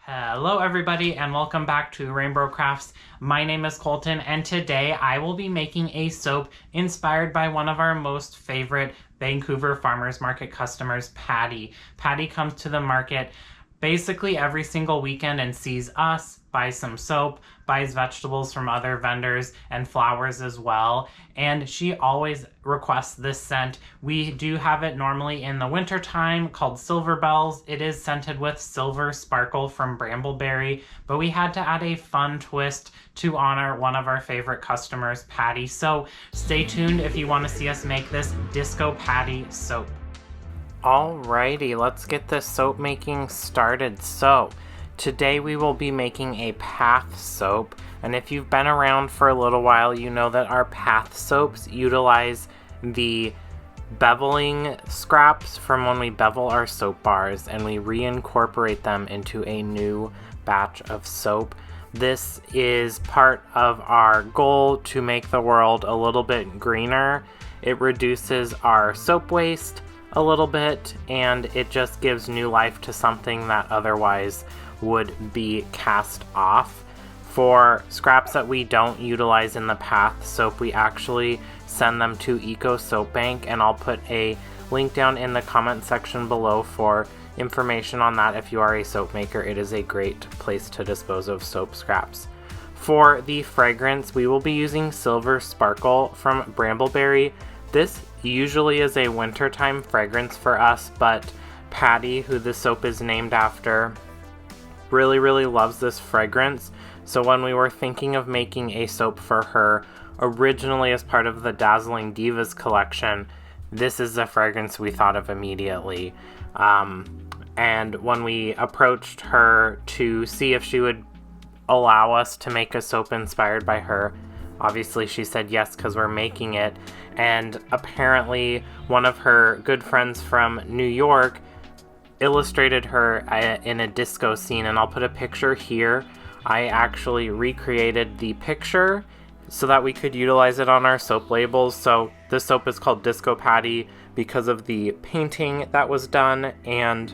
Hello everybody and welcome back to RainBro Crafts. My name is Colton and today I will be making a soap inspired by one of our most favorite Vancouver farmers market customers, Patty. Patty comes to the market basically every single weekend and sees us, buys some soap, buys vegetables from other vendors and flowers as well, and she always requests this scent. We do have it normally in the winter time called Silver Bells. It is scented with Silver Sparkle from Brambleberry, but we had to add a fun twist to honor one of our favorite customers, Patty. So stay tuned if you want to see us make this Disco Patty soap. Alrighty, let's get this soap making started. So today we will be making a Path soap, and if you've been around for a little while, you know that our Path soaps utilize the beveling scraps from when we bevel our soap bars and we reincorporate them into a new batch of soap. This is part of our goal to make the world a little bit greener. It reduces our soap waste a little bit, and it just gives new life to something that otherwise would be cast off. For scraps that we don't utilize in the Path soap, we actually send them to Eco Soap Bank, and I'll put a link down in the comment section below for information on that. If you are a soap maker, it is a great place to dispose of soap scraps. For the fragrance, we will be using Silver Sparkle from Brambleberry. This usually is a wintertime fragrance for us, but Patty, who the soap is named after, really loves this fragrance. So when we were thinking of making a soap for her, originally as part of the Dazzling Divas collection, this is the fragrance we thought of immediately. And when we approached her to see if she would allow us to make a soap inspired by her, obviously she said yes because we're making it. And apparently one of her good friends from New York illustrated her in a disco scene, and I'll put a picture here. I actually recreated the picture so that we could utilize it on our soap labels. So this soap is called Disco Patty because of the painting that was done and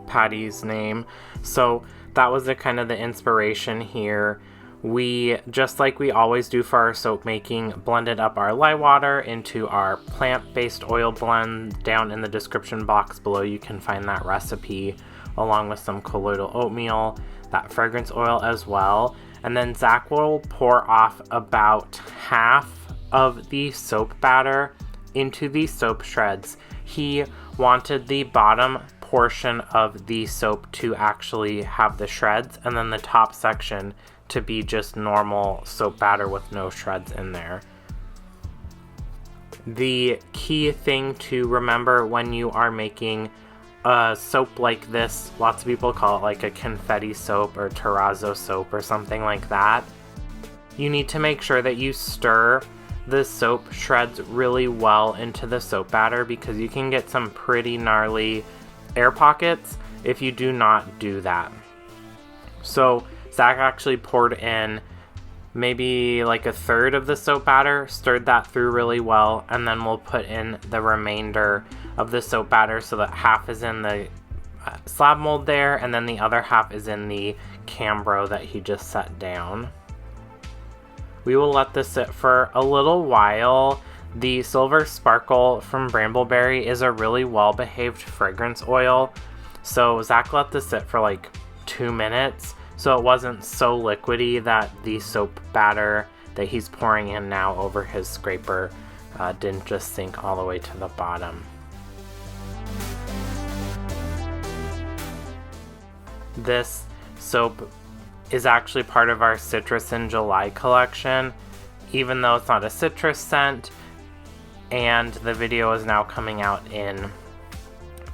Patty's name. So that was the kind of the inspiration here. We, just like we always do for our soap making, blended up our lye water into our plant-based oil blend. Down in the description box below you can find that recipe along with some colloidal oatmeal, that fragrance oil as well. And then Zac will pour off about half of the soap batter into the soap shreds. He wanted the bottom portion of the soap to actually have the shreds, and then the top section to be just normal soap batter with no shreds in there. The key thing to remember when you are making a soap like this, lots of people call it like a confetti soap or terrazzo soap or something like that, you need to make sure that you stir the soap shreds really well into the soap batter, because you can get some pretty gnarly air pockets if you do not do that. So Zac actually poured in maybe like a third of the soap batter, stirred that through really well, and then we'll put in the remainder of the soap batter so that half is in the slab mold there, and then the other half is in the Cambro that he just set down. We will let this sit for a little while. The Silver Sparkle from Brambleberry is a really well-behaved fragrance oil, so Zac let this sit for like 2 minutes. So it wasn't so liquidy that the soap batter that he's pouring in now over his scraper didn't just sink all the way to the bottom. This soap is actually part of our Citrus in July collection, even though it's not a citrus scent, and the video is now coming out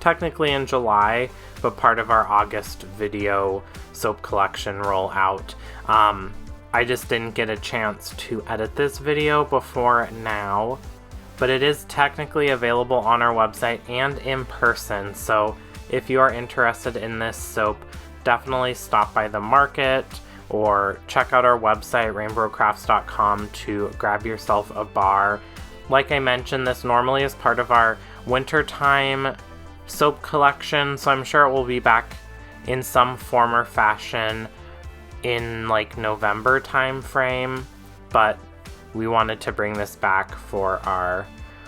technically in July, but part of our August video soap collection rollout. I just didn't get a chance to edit this video before now, but it is technically available on our website and in person, so if you are interested in this soap, definitely stop by the market or check out our website, rainbrocrafts.com, to grab yourself a bar. Like I mentioned, this normally is part of our wintertime soap collection, so I'm sure it will be back in some form or fashion in like November time frame, but we wanted to bring this back for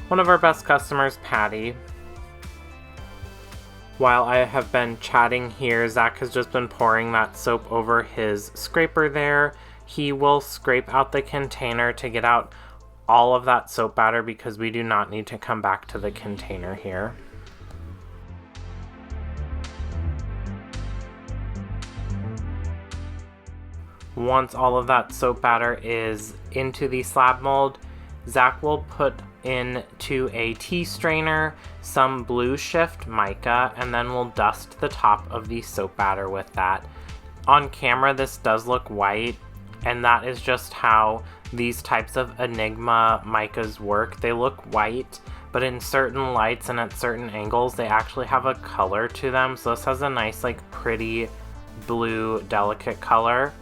one of our best customers, Patty. While I have been chatting here, Zac has just been pouring that soap over his scraper there. He will scrape out the container to get out all of that soap batter because we do not need to come back to the container here. Once all of that soap batter is into the slab mold, Zac will put into a tea strainer some blue shift mica, and then we'll dust the top of the soap batter with that. On camera this does look white, and that is just how these types of Enigma micas work. They look white, but in certain lights and at certain angles they actually have a color to them. So this has a nice like pretty blue delicate color.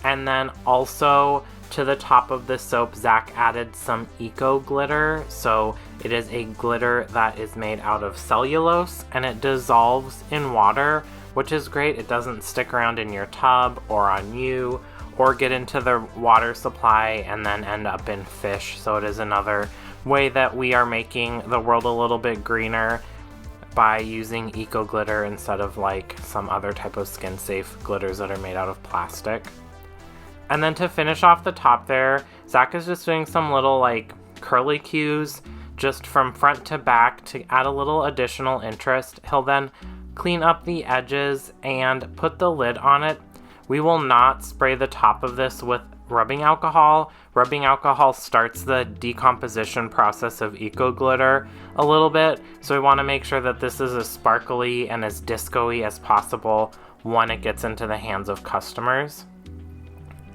And then also to the top of the soap, Zac added some eco glitter. So it is a glitter that is made out of cellulose and it dissolves in water, which is great. It doesn't stick around in your tub or on you or get into the water supply and then end up in fish. So it is another way that we are making the world a little bit greener by using eco glitter instead of like some other type of skin safe glitters that are made out of plastic. And then to finish off the top there, Zac is just doing some little like curly cues just from front to back to add a little additional interest. He'll then clean up the edges and put the lid on it. We will not spray the top of this with rubbing alcohol. Rubbing alcohol starts the decomposition process of eco glitter a little bit, so we want to make sure that this is as sparkly and as disco-y as possible when it gets into the hands of customers.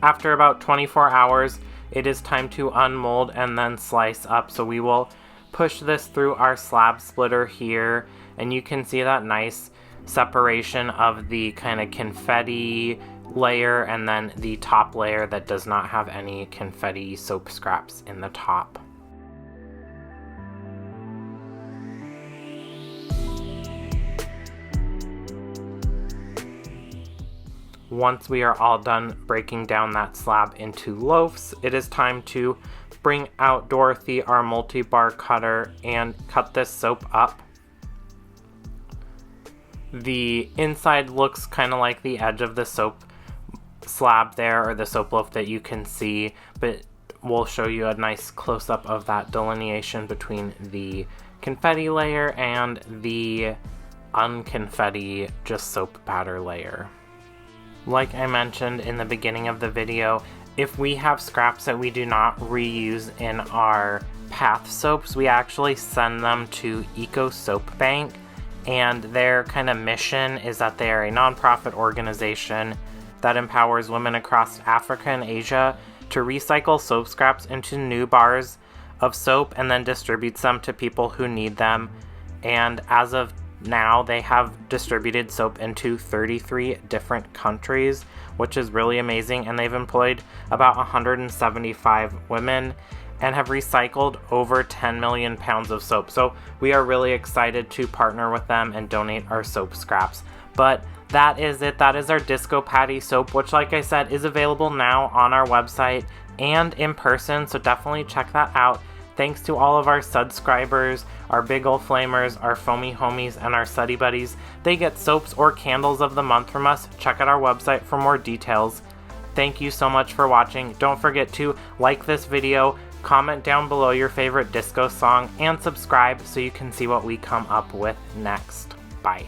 After about 24 hours, it is time to unmold and then slice up. So we will push this through our slab splitter here, and you can see that nice separation of the kind of confetti layer and then the top layer that does not have any confetti soap scraps in the top. Once we are all done breaking down that slab into loaves, it is time to bring out Dorothy, our multi-bar cutter, and cut this soap up. The inside looks kind of like the edge of the soap slab there, or the soap loaf that you can see, but we'll show you a nice close-up of that delineation between the confetti layer and the unconfetti, just soap batter layer. Like I mentioned in the beginning of the video, if we have scraps that we do not reuse in our path soaps, we actually send them to Eco Soap Bank, and their kind of mission is that they are a nonprofit organization that empowers women across Africa and Asia to recycle soap scraps into new bars of soap and then distributes them to people who need them. And as of now, they have distributed soap into 33 different countries, which is really amazing, and they've employed about 175 women and have recycled over 10 million pounds of soap. So we are really excited to partner with them and donate our soap scraps. But that is it. That is our Disco Patty soap, which, like I said, is available now on our website and in person, so definitely check that out. Thanks to all of our subscribers, our big ol' flamers, our foamy homies, and our suddy buddies. They get soaps or candles of the month from us. Check out our website for more details. Thank you so much for watching. Don't forget to like this video, comment down below your favorite disco song, and subscribe so you can see what we come up with next. Bye.